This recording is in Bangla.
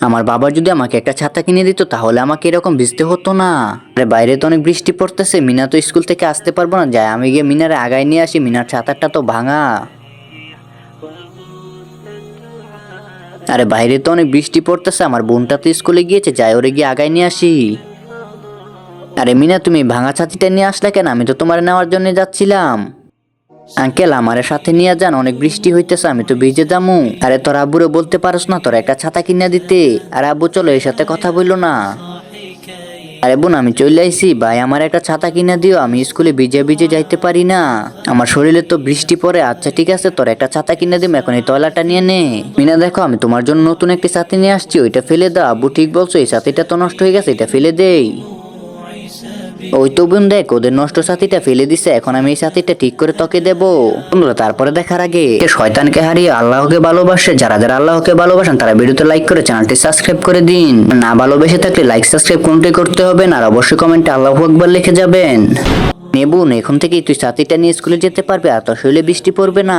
আমার বাবা যদি আমাকে একটা ছাতা কিনে দিত তাহলে আমাকে এরকম ভিজতে হতো না। আরে বাইরে তো অনেক বৃষ্টি পড়তেছে, মিনা তো স্কুল থেকে আসতে পারবো না, যাই আমি গিয়ে মিনারে আগায় নিয়ে আসি, মিনার ছাতাটা তো ভাঙা। আরে বাইরে তো অনেক বৃষ্টি পড়তেছে, আমার বোনটা তো স্কুলে গিয়েছে, যাই ওরে গিয়ে আগায় নিয়ে আসি। আরে মিনা তুমি ভাঙা ছাতিটা নিয়ে আসলে কেন? আমি তো তোমার নেওয়ার জন্য যাচ্ছিলাম। আঙ্কেল আমার সাথে নিয়ে যান, অনেক বৃষ্টি হইতেছে, আমি তো ভিজে যামু। আরে তোর আব্বুরে বলতে পারস না তোর একটা ছাতা কিনে দিতে? আরে আব্বু চলো এর সাথে কথা বললো না। আরে বোন আমি চলে আইছি, ভাই আমার একটা ছাতা কিনে দিও, আমি স্কুলে ভিজে ভিজে যাইতে পারি না, আমার শরীরে তো বৃষ্টি পড়ে। আচ্ছা ঠিক আছে তোর একটা ছাতা কিনে দিম, এখন এই তয়লাটা নিয়ে নে। মিনা দেখো আমি তোমার জন্য নতুন একটি ছাতি নিয়ে আসছি, ওইটা ফেলে দাও। আব্বু ঠিক বলছো, এই ছাতিটা তো নষ্ট হয়ে গেছে, এটা ফেলে দেই। ওই তো বোন দেখ ওদের নষ্ট সাথীটা ফেলে দিছে, এখন আমি এই সাথীটা ঠিক করে তোকে দেবো। বন্ধুরা তারপরে দেখার আগে শয়তানকে হারিয়ে আল্লাহকে ভালোবাসে যারা যারা আল্লাহকে ভালোবাসেন তারা ভিডিওতে লাইক করে চ্যানেলটি সাবস্ক্রাইব করে দিন। না ভালোবেসে থাকলে লাইক সাবস্ক্রাইব কোনটাই করতে হবে না, আর অবশ্যই কমেন্টে আল্লাহু আকবার লিখে যাবেন। নেবুন এখন থেকেই তুই সাথীটা নিয়ে স্কুলে যেতে পারবি, আর তোর শরীরে বৃষ্টি পড়বে না।